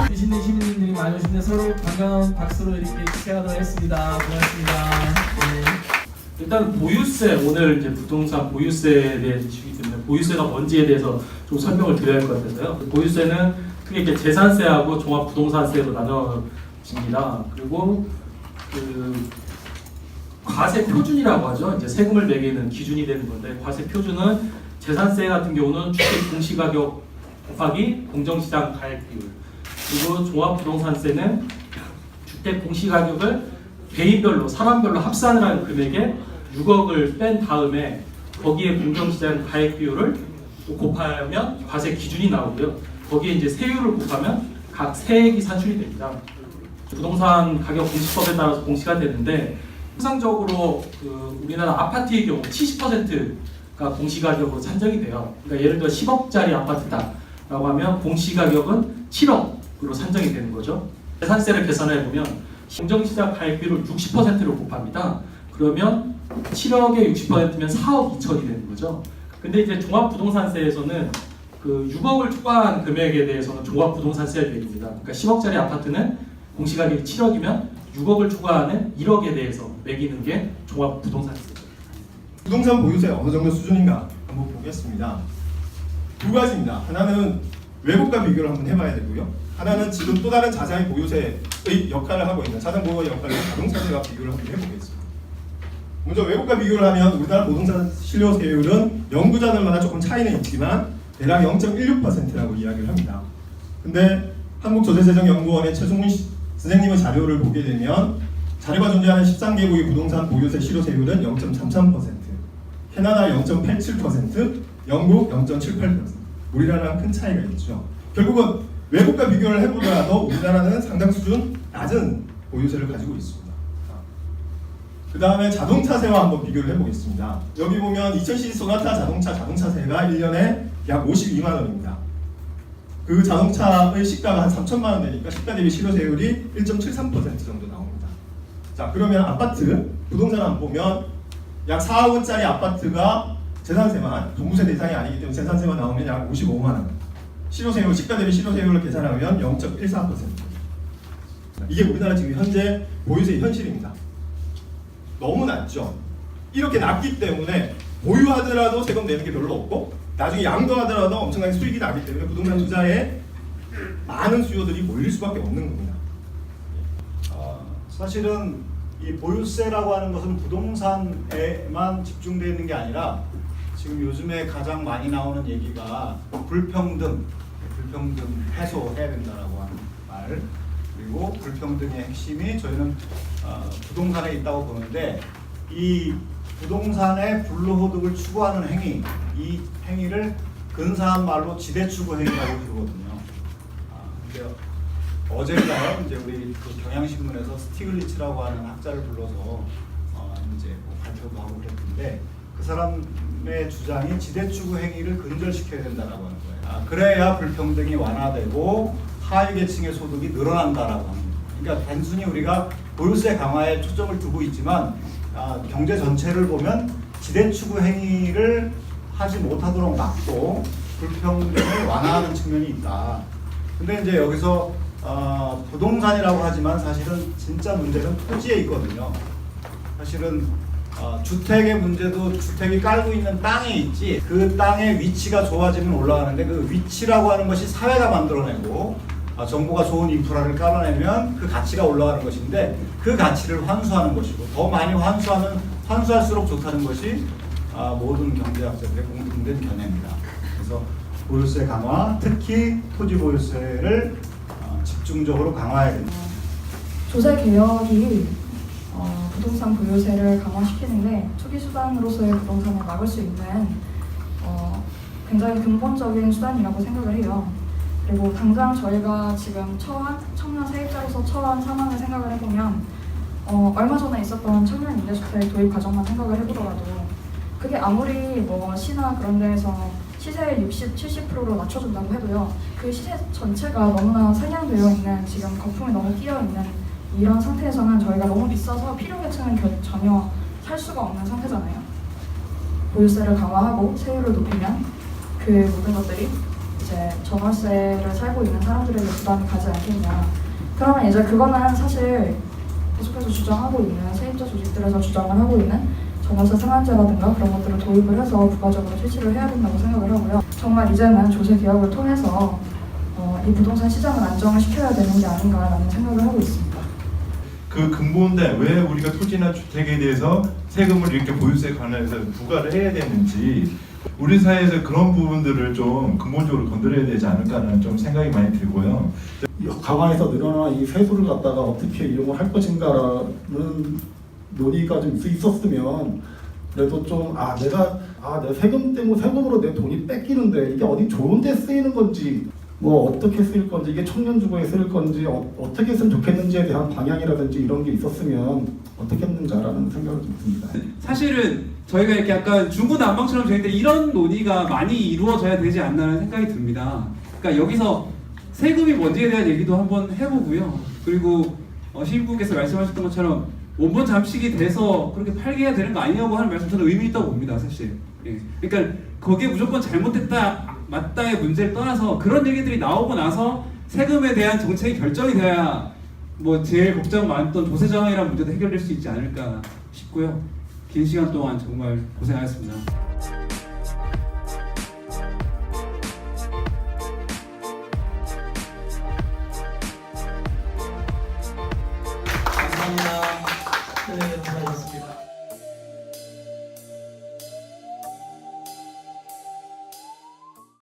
주시는 시민님들이 많이 오시는데 서로 반가운 박수로 이렇게 축하하도록 하겠습니다. 고맙습니다. 네. 일단 보유세, 오늘 이제 부동산 보유세에 대한 이슈이기 때문에 보유세가 뭔지에 대해서 좀 설명을 드려야 할 것 같아서요. 보유세는 크게 이렇게 재산세하고 종합부동산세로 나눠집니다. 그리고 그 과세 표준이라고 하죠. 이제 세금을 매기는 기준이 되는 건데, 과세 표준은 재산세 같은 경우는 주택 공시가격 곱하기 공정시장 가액 비율, 그리고 종합부동산세는 주택 공시가격을 개인별로 사람별로 합산을 한 금액에 6억을 뺀 다음에 거기에 공정시장 가액 비율을 곱하면 과세 기준이 나오고요. 거기에 이제 세율을 곱하면 각 세액이 산출이 됩니다. 부동산 가격 공시법에 따라서 공시가 되는데, 통상적으로 우리나라 아파트의 경우 70%가 공시가격으로 산정이 돼요. 그러니까 예를 들어 10억짜리 아파트다라고 하면 공시가격은 7억으로 산정이 되는 거죠. 재산세를 계산해 보면 공정시장 가액 비율을 60%로 곱합니다. 그러면 7억에 60%면 4억 2천이 되는 거죠. 근데 이제 종합부동산세에서는 그 6억을 초과한 금액에 대해서는 종합부동산세를 매깁니다. 그러니까 10억짜리 아파트는 공시가격이 7억이면 6억을 초과하는 1억에 대해서 매기는 게 종합부동산세죠. 부동산 보유세 어느 정도 수준인가 한번 보겠습니다. 두 가지입니다. 하나는 외국과 비교를 한번 해봐야 되고요. 하나는 지금 또 다른 자산의 보유세의 역할을 하고 있는 자산 보유 역할을 자동차세와 비교를 한번 해보겠습니다. 먼저 외국과 비교를 하면 우리나라 부동산 실효세율은 연구자들마다 조금 차이는 있지만 대략 0.16%라고 이야기를 합니다. 근데 한국조세재정연구원의 최승훈 선생님의 자료를 보게 되면 자료가 존재하는 13개국의 부동산 보유세 실효세율은 0.33%, 캐나다 0.87%, 영국 0.78%, 우리나라랑 큰 차이가 있죠. 결국은 외국과 비교를 해보더라도 우리나라는 상당 수준 낮은 보유세를 가지고 있습니다. 그 다음에 자동차세와 한번 비교를 해보겠습니다. 여기 보면 2000cc 소나타 자동차세가 1년에 약 52만 원입니다. 그 자동차의 시가가 한 3천만 원 되니까 시가 대비 실효세율이 1.73% 정도 나옵니다. 자, 그러면 아파트, 부동산 한번 보면 약 4억 원짜리 아파트가 재산세만, 종부세 대상이 아니기 때문에 재산세만 나오면 약 55만 원. 실효세율, 시가 대비 실효세율을 계산하면 0.14%. 이게 우리나라 지금 현재 보유세 현실입니다. 너무 낮죠. 이렇게 낮기 때문에 보유하더라도 세금 내는 게 별로 없고 나중에 양도하더라도 엄청나게 수익이 나기 때문에 부동산 투자에 많은 수요들이 몰릴 수밖에 없는 겁니다. 사실은 이 보유세라고 하는 것은 부동산에만 집중되어 있는 게 아니라 지금 요즘에 가장 많이 나오는 얘기가 불평등 해소해야 된다라고 하는 말, 그리고 불평등의 핵심이 저희는 부동산에 있다고 보는데, 이 부동산의 불로소득을 추구하는 행위, 이 행위를 근사한 말로 지대추구 행위라고 부르거든요. 근데 어제인가요? 이제 우리 그 경향신문에서 스티글리츠라고 하는 학자를 불러서 이제 뭐 발표도 하고 그랬는데, 그 사람의 주장이 지대추구 행위를 근절시켜야 된다라고 하는 거예요. 그래야 불평등이 완화되고 하위 계층의 소득이 늘어난다라고 하는 거예요. 그러니까 단순히 우리가 보유세 강화에 초점을 두고 있지만 경제 전체를 보면 지대추구 행위를 하지 못하도록 막고 불평등을 완화하는 측면이 있다. 근데 이제 여기서 부동산이라고 하지만 사실은 진짜 문제는 토지에 있거든요. 사실은 주택의 문제도 주택이 깔고 있는 땅에 있지, 그 땅의 위치가 좋아지면 올라가는데 그 위치라고 하는 것이 사회가 만들어내고 정부가 좋은 인프라를 깔아내면 그 가치가 올라가는 것인데, 그 가치를 환수하는 것이고 더 많이 환수하면 환수할수록 좋다는 것이 모든 경제학자들의 공통된 견해입니다. 그래서 보유세 강화, 특히 토지 보유세를 집중적으로 강화해야 됩니다. 조세 개혁이 부동산 보유세를 강화시키는데 투기 수단으로서의 부동산을 막을 수 있는 굉장히 근본적인 수단이라고 생각을 해요. 그리고 당장 저희가 지금 청년 세입자로서 처한 상황을 생각을 해보면 얼마 전에 있었던 청년 임대주택 도입 과정만 생각을 해보더라도 그게 아무리 뭐 시나 그런 데에서 시세의 60, 70%로 낮춰준다고 해도요, 그 시세 전체가 너무나 상향되어 있는, 지금 거품이 너무 끼어있는 이런 상태에서는 저희가 너무 비싸서 필요계층은 전혀 살 수가 없는 상태잖아요. 보유세를 강화하고 세율을 높이면 그 모든 것들이 이제 전월세를 살고 있는 사람들에게 부담이 가지 않겠냐. 그러면 이제 그거는 사실 계속해서 주장하고 있는 세입자 조직들에서 주장을 하고 있는 전월세 상한제라든가 그런 것들을 도입을 해서 부가적으로 실시를 해야 된다고 생각을 하고요. 정말 이제는 조세 개혁을 통해서 이 부동산 시장을 안정을 시켜야 되는 게 아닌가라는 생각을 하고 있습니다. 그 근본데 왜 우리가 토지나 주택에 대해서 세금을 이렇게 보유세 관련해서 부과를 해야 되는지 우리 사회에서 그런 부분들을 좀 근본적으로 건드려야 되지 않을까라는 좀 생각이 많이 들고요. 강화해서 늘어난 이 세수를 갖다가 어떻게 이용을 할 것인가라는 논의가 좀 있었으면 그래도 좀 내 세금 때문에 세금으로 내 돈이 뺏기는데 이게 어디 좋은 데 쓰이는 건지 뭐 어떻게 쓰일 건지 이게 청년 주거에 쓰일 건지 어떻게 했으면 좋겠는지에 대한 방향이라든지 이런 게 있었으면 어떻게 했는지라는 생각을 좀 듭니다. 사실은 저희가 이렇게 약간 중구난방처럼 되는데 이런 논의가 많이 이루어져야 되지 않나라는 생각이 듭니다. 그러니까 여기서 세금이 뭔지에 대한 얘기도 한번 해보고요. 그리고 시인분께서 말씀하셨던 것처럼 원본 잠식이 돼서 그렇게 팔게 해야 되는 거 아니냐고 하는 말씀 저는 의미 있다고 봅니다, 사실. 예. 그러니까 거기에 무조건 잘못됐다, 맞다의 문제를 떠나서 그런 얘기들이 나오고 나서 세금에 대한 정책이 결정이 돼야 뭐 제일 걱정 많았던 조세 저항이라는 문제도 해결될 수 있지 않을까 싶고요. 긴 시간 동안 정말 고생하셨습니다.